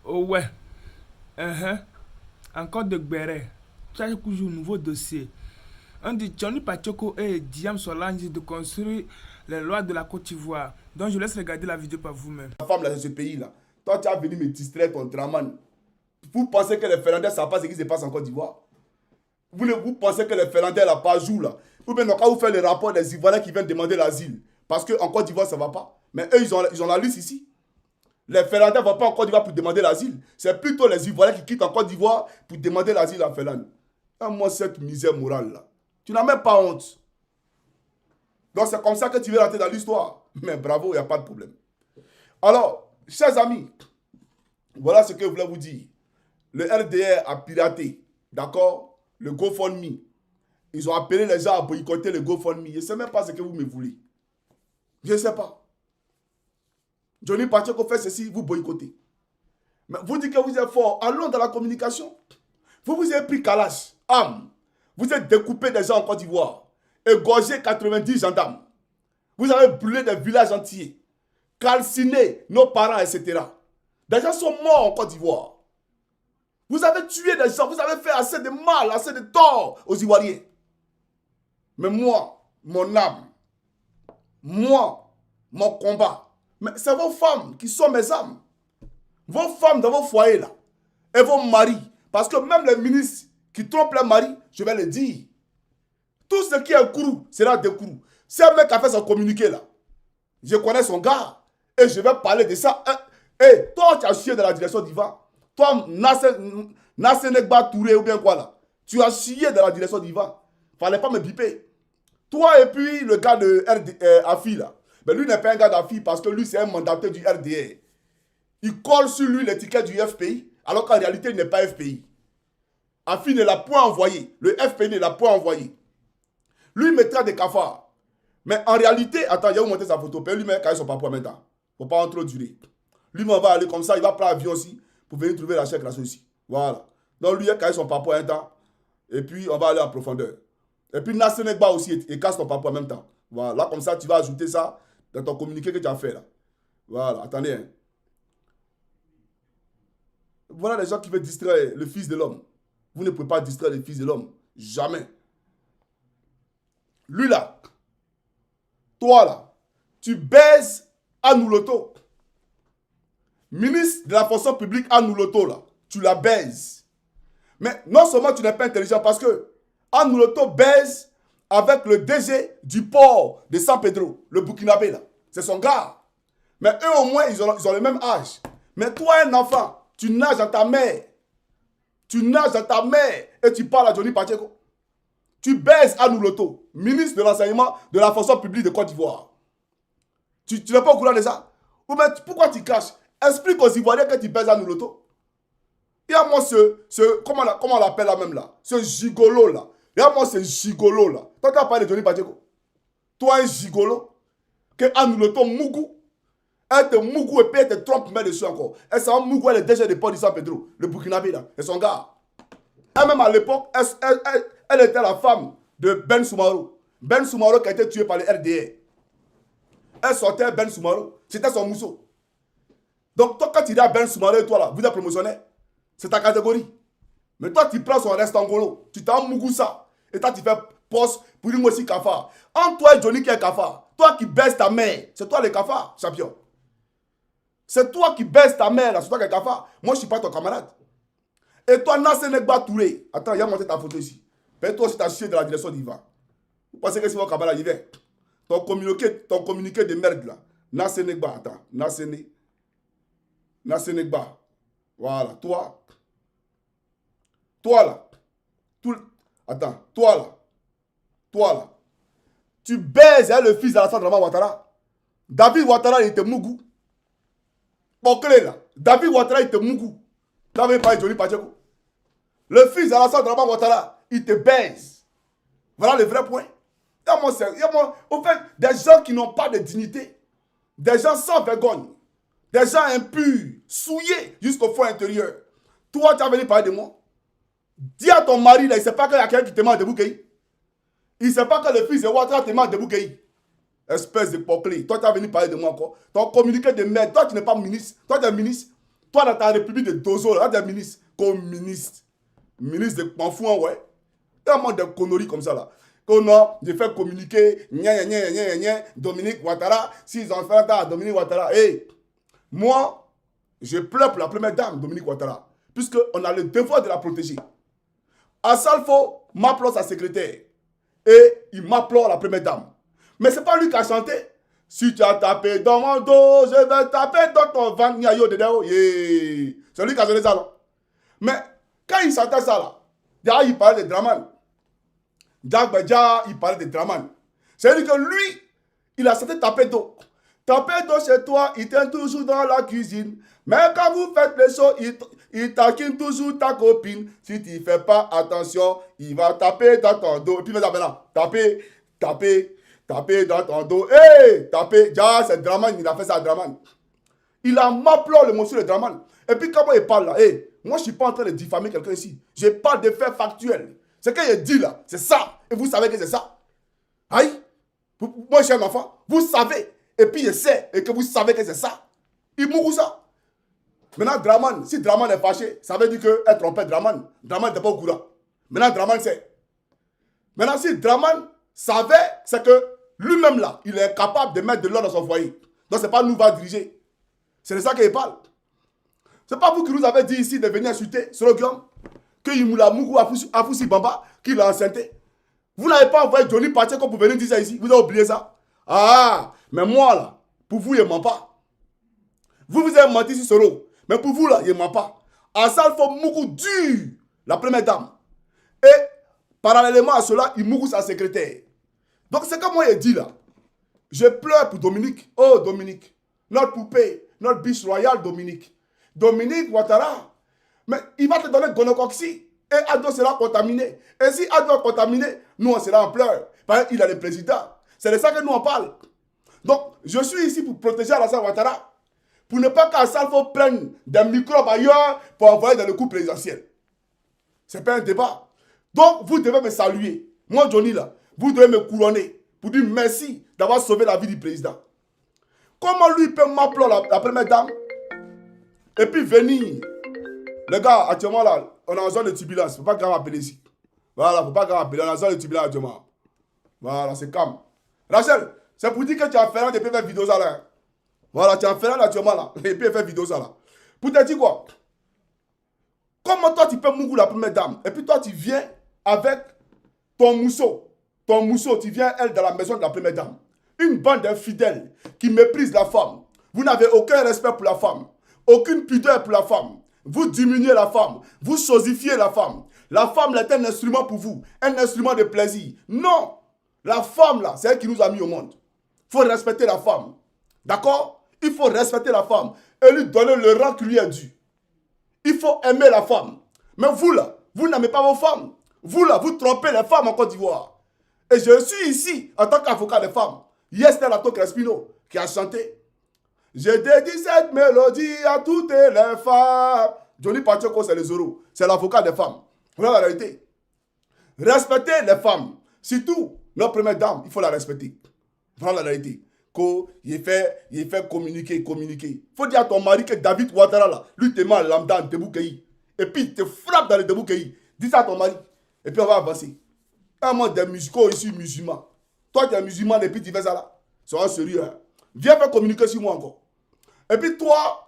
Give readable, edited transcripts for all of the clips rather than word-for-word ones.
Oh ouais. Uh-huh. Encore de Gberet. Chaque jour, nouveau dossier. On dit Johnny Pachoko et Diam Solange de construire les lois de la Côte d'Ivoire. Donc je laisse regarder la vidéo par vous-même. La femme là, de ce pays-là. Toi, tu as venu me distraire ton draman. Vous pensez que les Finlandais ne savent pas ce qui se passe en Côte d'Ivoire? Vous pensez que les Finlandais là pas jouent là? Ou bien quand vous faites les rapports des Ivoiriens qui viennent demander l'asile, parce qu'en Côte d'Ivoire ça ne va pas. Mais eux, ils ont la liste ici. Les Finlandais ne vont pas en Côte d'Ivoire pour demander l'asile. C'est plutôt les Ivoiriens qui quittent en Côte d'Ivoire pour demander l'asile en Finlande. Ah, moi, cette misère morale là. Tu n'as même pas honte. Donc c'est comme ça que tu veux rentrer dans l'histoire. Mais bravo, il n'y a pas de problème. Alors, chers amis, voilà ce que je voulais vous dire. Le RDR a piraté, d'accord, le GoFundMe. Ils ont appelé les gens à boycotter le GoFundMe. Je ne sais même pas ce que vous me voulez. Je ne sais pas. Johnny Pacheco fait ceci, vous boycottez. Mais vous dites que vous êtes fort. Allons dans la communication. Vous avez pris Kalash, arme. Vous êtes découpé des gens en Côte d'Ivoire. Égorgé 90 gendarmes. Vous avez brûlé des villages entiers. Calciné nos parents, etc. Des gens sont morts en Côte d'Ivoire. Vous avez tué des gens. Vous avez fait assez de mal, assez de tort aux Ivoiriens. Mais moi, mon âme, moi, mon combat, mais c'est vos femmes qui sont mes âmes. Vos femmes dans vos foyers là. Et vos maris. Parce que même les ministres qui trompent leurs maris, je vais le dire. Tout ce qui est courroux sera des courroux. C'est un mec qui a fait son communiqué là. Je connais son gars. Et je vais parler de ça. Et toi, tu as chié dans la direction d'Ivan. Toi, Nassenegba Touré ou bien quoi là. Tu as chié dans la direction d'Ivan. Fallait pas me biper. Toi et puis le gars de AFI là. Mais lui n'est pas un gars d'AFI parce que lui c'est un mandataire du RDR. Il colle sur lui l'étiquette du FPI alors qu'en réalité il n'est pas FPI. AFI ne l'a point envoyé. Le FPI ne l'a point envoyé. Lui il mettra des cafards. Mais en réalité, attends, il va vous montrer sa photo. Lui met son papa maintenant. Faut pas en trop durer. Lui on va aller comme ça, il va prendre l'avion aussi pour venir trouver la chèque là ici. Voilà. Donc lui il a son papa un temps. Et puis on va aller en profondeur. Et puis Nassenegba aussi, et casse ton papa en même temps. Voilà, là comme ça, tu vas ajouter ça dans ton communiqué que tu as fait là. Voilà, attendez. Hein. Voilà les gens qui veulent distraire le fils de l'homme. Vous ne pouvez pas distraire le fils de l'homme. Jamais. Lui là, toi là, tu baises Anouloto. Ministre de la fonction publique Anouloto là, tu la baises. Mais non seulement tu n'es pas intelligent parce que Anouloto baise avec le DG du port de San Pedro, le Burkinabé là. C'est son gars. Mais eux au moins, ils ont le même âge. Mais toi, un enfant, tu nages dans ta mère. Tu nages dans ta mère et tu parles à Johnny Pacheco. Tu baises Anouloto, ministre de l'enseignement de la fonction publique de Côte d'Ivoire. Tu n'es pas au courant de ça? Ou bien pourquoi tu caches? Explique aux Ivoiriens que tu baises Anouloto. Il y a moi comment on l'appelle là même là? Ce gigolo là. Il y a moi ce gigolo là. Toi tu as parlé de Johnny Pacheco. Toi un gigolo. Que Anouloto Mougou. Elle te Mougou et puis elle te trompe mais dessus encore. Elle s'en Mougou, elle est déjà de port de San Pedro. Le Burkinabé là. Et son gars. Elle-même à l'époque, elle était la femme de Ben Soumaro. Ben Soumaro qui a été tué par le RDR. Elle sortait Ben Soumaro. C'était son mousseau. Donc toi quand tu dis à Ben Soumaro et toi là, vous êtes promotionnaire. C'est ta catégorie. Mais toi, tu prends son reste en golo. Tu t'en mougou ça. Et toi, tu fais poste pour lui aussi cafard. Entre toi et Johnny qui est cafard. Toi qui baisses ta mère. C'est toi le cafard, champion. C'est toi qui baisses ta mère. C'est toi qui es cafard. Moi, je ne suis pas ton camarade. Et toi, Nassenegba Touré. Attends, il a monté ta photo ici. Mais toi aussi, tu as chié de la direction d'Ivan. Vous pensez que c'est mon camarade, il vient. Ton communiqué de merde là. Nassenegba, attends. Nassenegba. Voilà, toi. Toi là, attends, toi là, tu baises le fils d'Alassane Draman Ouattara. David Ouattara, il était Mougou. Bokele là, David Ouattara, il était Mougou. Tu n'avais pas Johnny Pacheco. Le fils d'Alassane Draman Ouattara, il te baise. Voilà le vrai point. Au fait, des gens qui n'ont pas de dignité, des gens sans vergogne, des gens impurs, souillés jusqu'au fond intérieur. Toi, tu as venu parler de moi. Dis à ton mari, là, il ne sait pas qu'il y a quelqu'un qui te met de bouquet. Il ne sait pas que le fils de Ouattara te met de bouquet. Espèce de poclé. Toi, tu as venu parler de moi encore. Ton communiqué de merde. Toi, tu n'es pas ministre. Toi, tu es ministre. Toi, dans ta république de Dozo, là, des ministres, communistes, ministre de Panfouan, ouais. Tellement de conneries comme ça, là. Qu'on a, je fais communiquer, Dominique Ouattara, s'ils ont fait à Dominique Ouattara. Hey, moi, je pleure pour la première dame, Dominique Ouattara, puisqu'on a le devoir de la protéger. Assalfo m'applaud sa secrétaire et il m'applaud la première dame. Mais c'est pas lui qui a chanté. Si tu as tapé dans mon dos, je vais taper dans ton ventre. Yeah. C'est lui qui a chanté ça là. Mais quand il chantait ça là, déjà il parlait de Draman. Déjà il parlait de Draman. C'est-à-dire que lui, il a chanté taper d'eau. Taper d'eau chez toi, il t'aime toujours dans la cuisine. Mais quand vous faites les choses, il taquine toujours ta copine. Si tu ne fais pas attention, il va taper dans ton dos. Et puis il va là, taper dans ton dos. Hey, taper. Déjà, c'est Draman, il a fait ça à Draman. Il a m'appelé le monsieur de Draman. Et puis comment il parle là, hey, moi je ne suis pas en train de diffamer quelqu'un ici. Je parle de faits factuels. Ce qu'il dit là, c'est ça. Et vous savez que c'est ça. Aïe. Moi je suis un enfant. Vous savez. Et puis je sais. Et que vous savez que c'est ça. Il mourra ça. Maintenant, Draman, si Draman est fâché, ça veut dire qu'elle trompait Draman. Draman n'était pas au courant. Maintenant, Draman sait. Maintenant, si Draman savait, c'est que lui-même là, il est capable de mettre de l'ordre dans son foyer. Donc, ce n'est pas nous qui va diriger. C'est de ça qu'il parle. Ce n'est pas vous qui nous avez dit ici de venir insulter Sorogium, qu'il moula Mougou Afoussi Bamba, qu'il a enceinté. Vous n'avez pas envoyé Johnny Pacheco pour venir dire ça ici. Vous avez oublié ça. Ah, mais moi là, pour vous, il ne ment pas. Vous avez menti sur Soro. Mais pour vous là, il ne ment pas. Assalfo Mougou dur, la première dame. Et parallèlement à cela, il mourut sa secrétaire. Donc c'est comme moi il dit là. Je pleure pour Dominique. Oh Dominique, notre poupée, notre biche royale Dominique. Dominique Ouattara. Mais il va te donner gonocoxie. Et Ado sera contaminé. Et si Ado est contaminé, nous on sera en pleurs. Parce qu'il a le président. C'est de ça que nous on parle. Donc je suis ici pour protéger Alassane Ouattara. Pour ne pas qu'Assalfo prenne des microbes ailleurs pour envoyer dans le coup présidentiel. Ce n'est pas un débat. Donc, vous devez me saluer. Moi, Johnny, là, vous devez me couronner pour dire merci d'avoir sauvé la vie du président. Comment lui peut m'appeler la première dame et puis venir. Les gars, actuellement, là, on est en zone de turbulence. Il ne faut pas grand appeler ici. Voilà, il ne faut pas grand appeler. On est en zone de turbulence actuellement. Voilà, c'est calme. Rachel, c'est pour dire que tu as fait un depuis faire vidéo ça là. Voilà, tu as fait un actuellement là. Et puis faire vidéo ça là. Pour te dire quoi? Comment toi tu peux mourir la première dame et puis toi tu viens avec ton mousseau. Ton mousseau, tu viens elle dans la maison de la première dame. Une bande d'infidèles qui méprisent la femme. Vous n'avez aucun respect pour la femme. Aucune pudeur pour la femme. Vous diminuez la femme. Vous chosifiez la femme. La femme est un instrument pour vous. Un instrument de plaisir. Non. La femme là, c'est elle qui nous a mis au monde. Il faut respecter la femme. D'accord? Il faut respecter la femme et lui donner le rang qui lui est dû. Il faut aimer la femme. Mais vous là, vous n'aimez pas vos femmes. Vous là, vous trompez les femmes en Côte d'Ivoire. Et je suis ici en tant qu'avocat des femmes. Yester Lato Crespino qui a chanté. Je dédie cette mélodie à toutes les femmes. Johnny Pacheco, c'est les euros. C'est l'avocat des femmes. Voilà la réalité. Respectez les femmes. Surtout, notre première dame, il faut la respecter. Voilà la réalité. Il fait communiquer. Il faut dire à ton mari que David Ouattara, là, lui te met en lambda en Teboukéi. Et puis il te frappe dans le Teboukéi. Dis ça à ton mari. Et puis on va avancer. Un monde des musicaux ici, musulmans. Toi, tu es musulman et puis tu fais ça là. Sois sérieux. Hein? Viens faire communiquer sur moi encore. Et puis toi,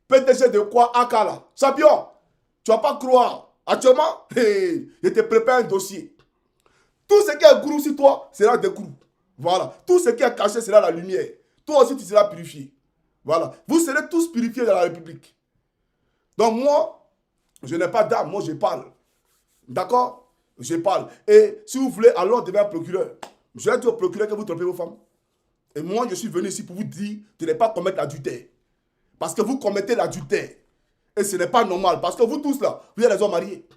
PDG de quoi Akala. Champion, tu vas pas croire. Actuellement, je te prépare un dossier. Tout ce qui est gourou sur toi sera des gourous. Voilà. Tout ce qui est caché sera la lumière. Toi aussi, tu seras purifié. Voilà. Vous serez tous purifiés dans la République. Donc moi, je n'ai pas d'âme. Moi, je parle. D'accord? Je parle. Et si vous voulez, alors devant un procureur. Je vais dire au procureur que vous trompez vos femmes. Et moi, je suis venu ici pour vous dire de ne pas commettre l'adultère. Parce que vous commettez l'adultère. Et ce n'est pas normal. Parce que vous tous là, vous êtes les hommes mariés.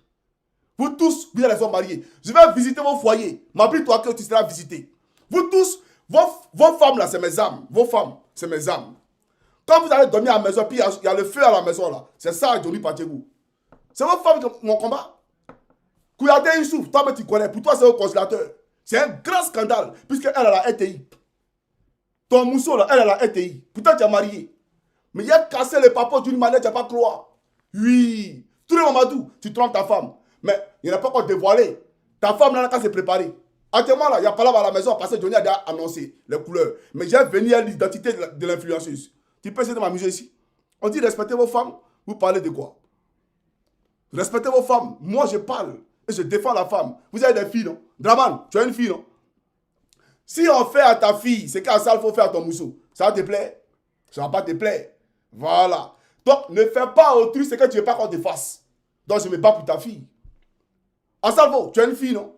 Vous tous, vous êtes les hommes mariés. Je vais visiter vos foyers. M'appelle-toi que tu seras visité. Vous tous, vos femmes là, c'est mes âmes. Vos femmes, c'est mes âmes. Quand vous allez dormir à la maison, puis il y a le feu à la maison là. C'est ça, Johnny Pacheco. C'est vos femmes qui mon combat. Kouyaté Youssouf, toi, tu connais. Pour toi, c'est un consulateur. C'est un grand scandale, puisqu'elle a la RTI. Ton mousseau là, elle a la RTI. Pourtant, tu es marié. Mais il a cassé les papas d'une manière, tu n'as pas croire. Oui. Tous les Mamadou, tu trompes ta femme. Mais il n'a pas encore dévoilé. Ta femme, là, qu'à se préparer. Actuellement, là, il n'y a pas là à la maison parce que Johnny a déjà annoncé les couleurs. Mais j'ai venu à l'identité de l'influenceuse. Tu peux essayer de m'amuser ici. On dit respectez vos femmes. Vous parlez de quoi? Respectez vos femmes. Moi, je parle et je défends la femme. Vous avez des filles, non? Draman, tu as une fille, non? Si on fait à ta fille, c'est qu'à ça, il faut faire à ton mousseau. Ça va te plaire? Ça va pas te plaire. Voilà. Donc, ne fais pas autrui ce que tu ne veux pas qu'on te fasse. Donc, je me bats pour ta fille. À Salvo, tu as une fille, non?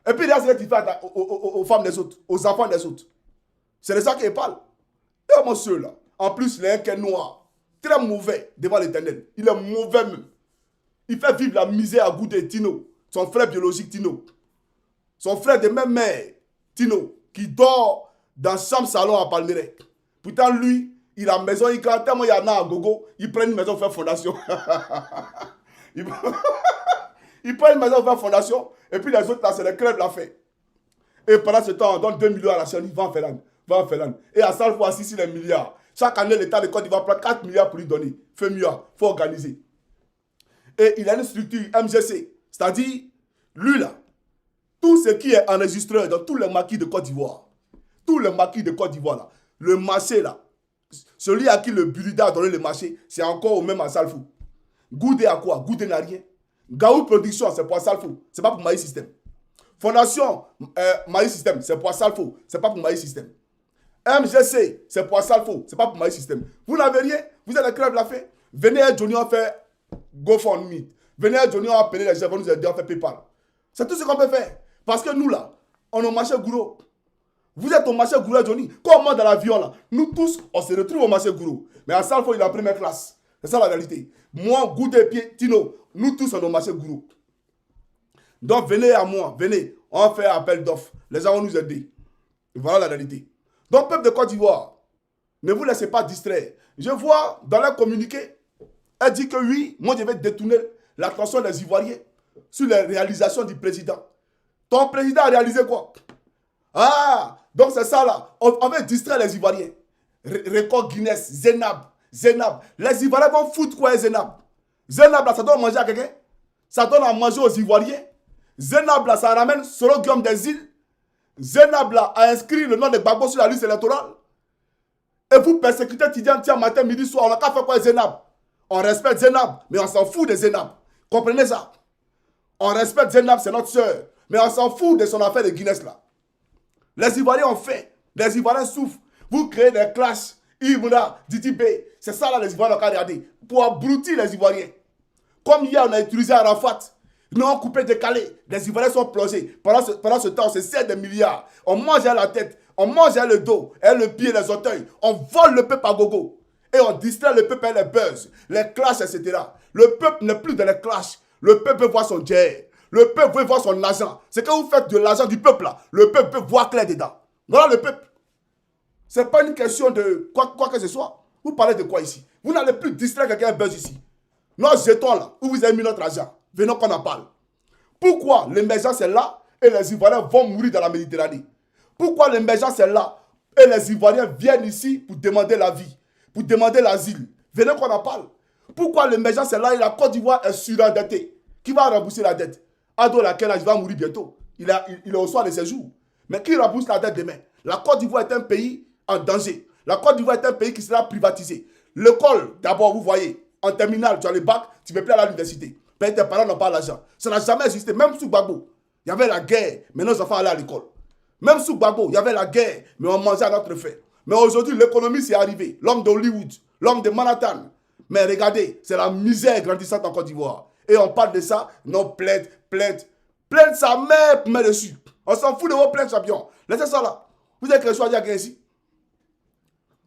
Et puis, là, c'est ce que tu fais aux femmes des autres, aux enfants des autres. C'est de ça qu'il parle. Et monsieur, là, en plus, il est un qui est noir, très mauvais devant l'Éternel. Il est mauvais même. Il fait vivre la misère à goût de Tino, son frère biologique Tino. Son frère de même mère, Tino, qui dort dans chambre salon à Palmeraie. Pourtant, lui, il a une maison, il a tellement il y en a à gogo, il prend une maison pour faire fondation. il prend une maison pour faire fondation, et puis les autres, là, c'est les crèves la fait. Et pendant ce temps, on donne 2 millions à la chaîne, il va en Finlande. Et à ça, il faut assister les milliards. Chaque année, l'État de Côte d'Ivoire prend 4 milliards pour lui donner. Fait mieux, il faut organiser. Et il a une structure MGC, c'est-à-dire, lui là, tout ce qui est enregistré dans tous les maquis de Côte d'Ivoire, tous les maquis de Côte d'Ivoire là, le marché là, celui à qui le Burida a donné le marché, c'est encore au même à Salfou. Goudé à quoi? Goudé n'a rien. Gaou Production, c'est pour Salfou, c'est pas pour Maïs System. Fondation Maïs System, c'est pour Salfou, c'est pas pour Maïs System. MGC, c'est pour Salfou, c'est pas pour Maïs System. Vous n'avez rien, vous êtes la crève la fait. Venez à Johnny, on fait GoFundMe. Venez à Johnny, on va appeler les gens, nous aider, on fait PayPal. C'est tout ce qu'on peut faire. Parce que nous là, on est au marché Gouro. Vous êtes au marché Gouro, Johnny. Comment dans l'avion là, nous tous, on se retrouve au marché Gouro. Mais à Salfo, il est en première classe. C'est ça la réalité. Moi, Goudé, Pied, Tino, nous tous, on est au marché Gouro. Donc venez à moi, venez. On fait appel d'offres. Les gens vont nous aider. Voilà la réalité. Donc, peuple de Côte d'Ivoire, ne vous laissez pas distraire. Je vois dans leur communiqué, elle dit que oui, moi je vais détourner l'attention des Ivoiriens sur les réalisations du président. Ton président a réalisé quoi? Ah, donc c'est ça là. On veut distraire les Ivoiriens. Record Guinness, Zenab. Les Ivoiriens vont foutre quoi Zenab? Zenab là, ça donne à manger à quelqu'un? Ça donne à manger aux Ivoiriens? Zenab là, ça ramène Solo Guillaume des îles? Zenab là a inscrit le nom de Gbagbo sur la liste électorale? Et vous persécutez Tidiane matin, midi, soir. On n'a qu'à faire quoi Zenab? On respecte Zenab, mais on s'en fout de Zenab. Comprenez ça? On respecte Zenab, c'est notre soeur. Mais on s'en fout de son affaire de Guinness là. Les Ivoiriens ont fait. Les Ivoiriens souffrent. Vous créez des clashs. Ibuna, Didi B. C'est ça là les Ivoiriens ont regardé. Pour abrutir les Ivoiriens. Comme hier on a utilisé Arafat. Nous on coupé, décalé. Les Ivoiriens sont plongés. Pendant ce temps, on se sert des milliards. On mange à la tête. On mange à le dos. Et le pied, les orteils. On vole le peuple à gogo. Et on distrait le peuple et les buzz. Les clashs, etc. Le peuple n'est plus dans les clashs. Le peuple veut voir son jet. Le peuple veut voir son argent. C'est quand vous faites de l'argent du peuple là. Le peuple peut voir clair dedans. Voilà le peuple. Ce n'est pas une question de quoi que ce soit. Vous parlez de quoi ici? Vous n'allez plus distraire quelqu'un buzz ici. Nos jetons là, où vous avez mis notre argent. Venons qu'on en parle. Pourquoi l'émergence est là et les Ivoiriens vont mourir dans la Méditerranée? Pourquoi l'émergence est là et les Ivoiriens viennent ici pour demander la vie, pour demander l'asile? Venez qu'on en parle. Pourquoi l'émergence est là et la Côte d'Ivoire est surendettée? Qui va rembourser la dette? Ado laquelle il va mourir bientôt. Il est au soir de ses jours. Mais qui rembourse la dette demain? La Côte d'Ivoire est un pays en danger. La Côte d'Ivoire est un pays qui sera privatisé. L'école, d'abord, vous voyez, en terminale, tu as le bac, tu ne peux plus aller à l'université. Tes parents n'ont pas l'argent. Ça n'a jamais existé. Même sous Gbagbo, il y avait la guerre, mais nos enfants allaient à l'école. Même sous Gbagbo, il y avait la guerre, mais on mangeait à notre faim. Mais aujourd'hui, l'économie s'est arrivée. L'homme d'Hollywood, l'homme de Manhattan. Mais regardez, c'est la misère grandissante en Côte d'Ivoire. Et on parle de ça, non, plainte sa mère met dessus. On s'en fout de vos plaintes, champion. Laissez ça là. Vous avez quelque chose à dire à ici?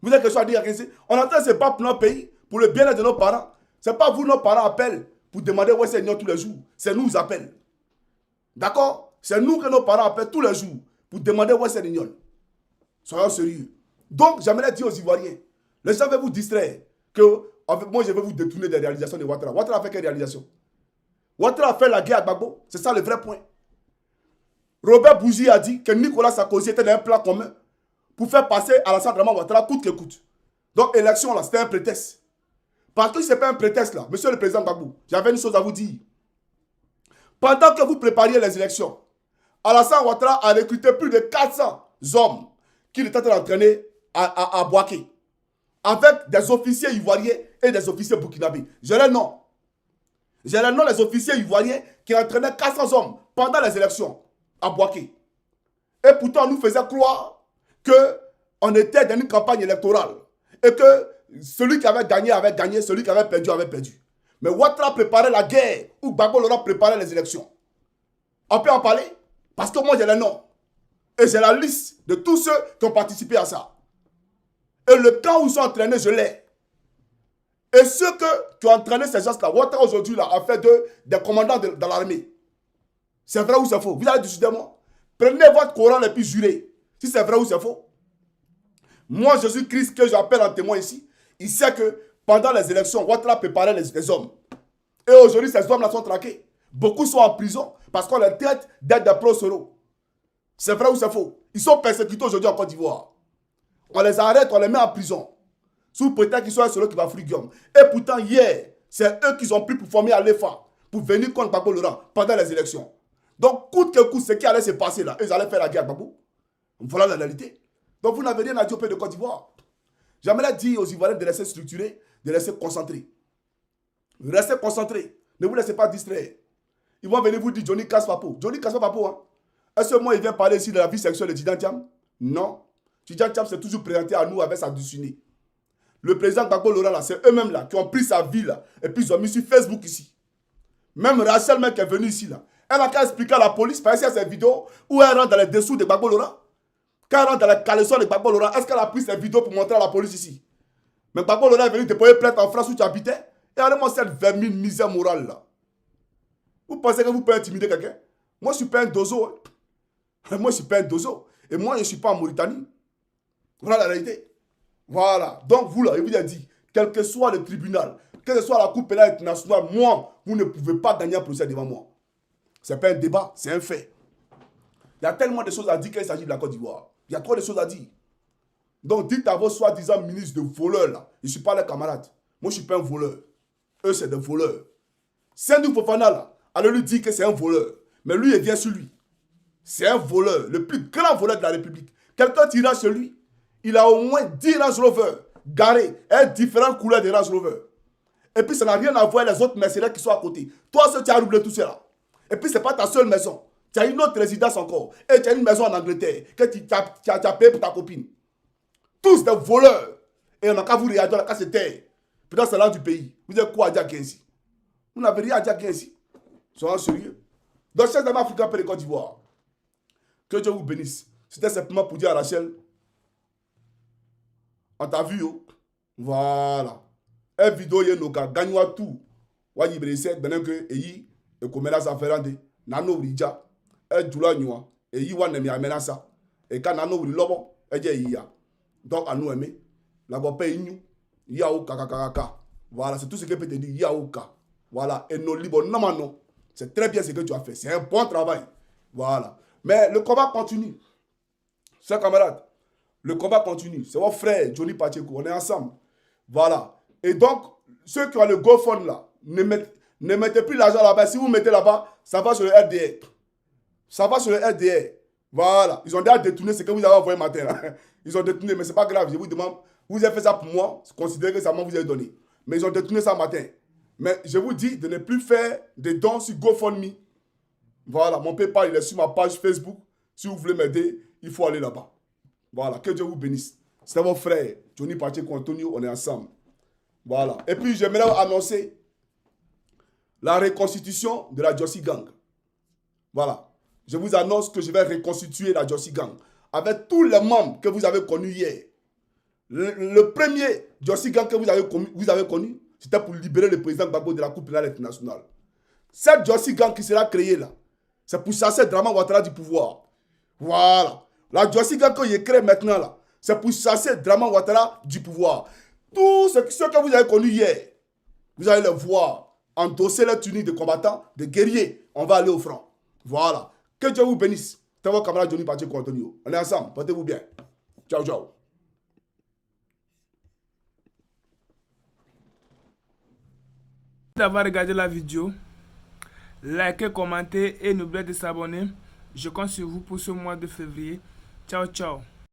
Vous avez quelque chose à dire à ici? On entend c'est pas pour notre pays, pour le bien-être de nos parents. C'est pas vous, nos parents appellent pour demander où c'est tous les jours. C'est nous qui appellent. D'accord? C'est nous que nos parents appellent tous les jours pour demander où c'est l'union. Soyons sérieux. Donc, j'aimerais dire aux Ivoiriens, les gens veulent vous distraire que moi je vais vous détourner des réalisations de Ouattara. Ouattara a fait quelle réalisation? Ouattara a fait la guerre à Gbagbo. C'est ça le vrai point. Robert Bougie a dit que Nicolas Sarkozy était dans un plan commun pour faire passer Alassane Draman Ouattara coûte que coûte. Donc, élection, là, c'était un prétexte. Parce que ce n'est pas un prétexte, là, monsieur le président Gbagbo, j'avais une chose à vous dire. Pendant que vous prépariez les élections, Alassane Ouattara a recruté plus de 400 hommes qu'il était en train d'entraîner à Bouaké, avec des officiers ivoiriens et des officiers burkinabés. J'ai les noms. J'ai les noms des officiers ivoiriens qui entraînaient 400 hommes pendant les élections à Bouaké. Et pourtant, on nous faisait croire qu'on était dans une campagne électorale et que celui qui avait gagné, celui qui avait perdu avait perdu. Mais Ouattara préparait la guerre ou Gbagbo Laurent préparait les élections. On peut en parler parce que moi j'ai les noms. Et j'ai la liste de tous ceux qui ont participé à ça. Et le camp où ils sont entraînés, je l'ai. Et ceux qui ont entraîné ces gens-là, Ouattara aujourd'hui a fait des commandants dans l'armée. C'est vrai ou c'est faux? Vous allez discuter moi. Prenez votre Coran et puis jurez. Si c'est vrai ou c'est faux. Moi, Jésus-Christ, que j'appelle en témoin ici, il sait que pendant les élections, Ouattara préparait les hommes. Et aujourd'hui, ces hommes-là sont traqués. Beaucoup sont en prison parce qu'on les traite d'être des proseuros. C'est vrai ou c'est faux? Ils sont persécutés aujourd'hui en Côte d'Ivoire. On les arrête, on les met en prison. Sous prétexte qu'ils sont un seul qui va Friguium. Et pourtant, hier, c'est eux qui ont pris pour former à l'EFA, pour venir contre Gbagbo Laurent pendant les élections. Donc, coûte que coûte, ce qui allait se passer là, ils allaient faire la guerre à Gbagbo. Voilà la réalité. Donc, vous n'avez rien à dire au pays de Côte d'Ivoire. J'aimerais dire aux Ivoiriens de rester structurés, de rester concentrés. Restez concentrés. Ne vous laissez pas distraire. Ils vont venir vous dire Johnny Kaspapo. Johnny Kaspapo, hein? Est-ce que moi, il vient parler ici de la vie sexuelle de Tidjane Thiam? Non. Tidjane Thiam s'est toujours présenté à nous avec sa dussinée. Le président Gbagbo Laurent, là, c'est eux-mêmes là qui ont pris sa vie là, et puis ils ont mis sur Facebook ici. Même Rachel, même qui est venue ici là, elle n'a qu'à expliquer à la police, parce qu'il y a ces vidéos où elle rentre dans les dessous de Gbagbo Laurent. Quand elle rentre dans les caleçons de Gbagbo Laurent, est-ce qu'elle a pris ces vidéos pour montrer à la police ici? Mais Gbagbo Laurent est venu déposer plainte en France où tu habitais, et allez-moi cette vermine misère morale là. Vous pensez que vous pouvez intimider quelqu'un? Moi, je ne suis pas un dozo. Hein. Moi, je ne suis pas un dozo. Et moi, je ne suis pas en Mauritanie. Voilà la réalité. Voilà. Donc, vous, là, je vous ai dit, quel que soit le tribunal, quelle que soit la Cour pénale internationale, moi, vous ne pouvez pas gagner un procès devant moi. Ce n'est pas un débat, c'est un fait. Il y a tellement de choses à dire qu'il s'agit de la Côte d'Ivoire. Il y a trop de choses à dire. Donc, dites à vos soi-disant ministres de voleurs, là. Je ne suis pas leur camarade. Moi, je ne suis pas un voleur. Eux, c'est des voleurs. Sendou Fofana, là, allez lui dire que c'est un voleur. Mais lui, il vient sur lui. C'est un voleur, le plus grand voleur de la République. Quelqu'un tira chez lui, il a au moins 10 Range Rover garés, et différentes couleurs de Range Rover. Et puis, ça n'a rien à voir avec les autres mercenaires qui sont à côté. Toi, tu as roulé tout cela. Et puis, ce n'est pas ta seule maison. Tu as une autre résidence encore. Et tu as une maison en Angleterre que tu as payé pour ta copine. Tous des voleurs. Et on n'a qu'à vous regarder, on n'a qu'à se taire. Peut-être c'est l'an du pays. Vous avez quoi à dire ici? Vous n'avez rien à dire ici. Soyons sérieux. Donc, chers amis africains pour les Côte d'Ivoire, que Dieu vous bénisse. C'était simplement pour dire à Rachel, on t'a vu, oh. Voilà. Et vidéo, il y a nos gars, gagne-moi tout. Wadi Bresset, maintenant que, et komela sa ferande, nano rija, et djula nywa, et wa nemi amena sa, et quand nano ri lobo, et je ya. Donc, à nous aimer, la bope inu, ya ou kakakaka. Voilà, c'est tout ce que peut te dire, ya ou ka. Voilà, et nos libres, non, non. C'est très bien ce que tu as fait. C'est un bon travail. Voilà. Mais le combat continue. Chers camarades, le combat continue. C'est votre frère, Johnny Pacheco. On est ensemble. Voilà. Et donc, ceux qui ont le GoFund là, ne mettez plus l'argent là-bas. Si vous mettez là-bas, ça va sur le RDR. Ça va sur le RDR. Voilà. Ils ont déjà détourné ce que vous avez envoyé matin. Là. Ils ont détourné, mais ce n'est pas grave. Je vous demande, vous avez fait ça pour moi. Considérez que ça moi vous avez donné. Mais ils ont détourné ça matin. Mais je vous dis de ne plus faire des dons sur GoFundMe. Voilà, mon PayPal, il est sur ma page Facebook. Si vous voulez m'aider, il faut aller là-bas. Voilà, que Dieu vous bénisse. C'est mon frère, Johnny Pacheco Antonio, on est ensemble. Voilà. Et puis, j'aimerais annoncer la reconstitution de la Jossi Gang. Voilà. Je vous annonce que je vais reconstituer la Jossi Gang avec tous les membres que vous avez connus hier. Le premier Jossi Gang que vous avez connu, c'était pour libérer le président Gbagbo de la Cour pénale internationale. Cette Jossi Gang qui sera créée là, c'est pour chasser Draman Ouattara du pouvoir. Voilà. La Jossi Gang qu'il crée maintenant là, c'est pour chasser Draman Ouattara du pouvoir. Tous ceux que vous avez connus hier, vous allez les voir endosser les tuniques de combattants, de guerriers. On va aller au front. Voilà. Que Dieu vous bénisse. C'est votre camarade Johnny Pacheco Antonio. On est ensemble. Portez-vous bien. Ciao, ciao. d'avoir regardé la vidéo. Likez, commentez et n'oubliez de s'abonner. Je compte sur vous pour ce mois de février. Ciao, ciao.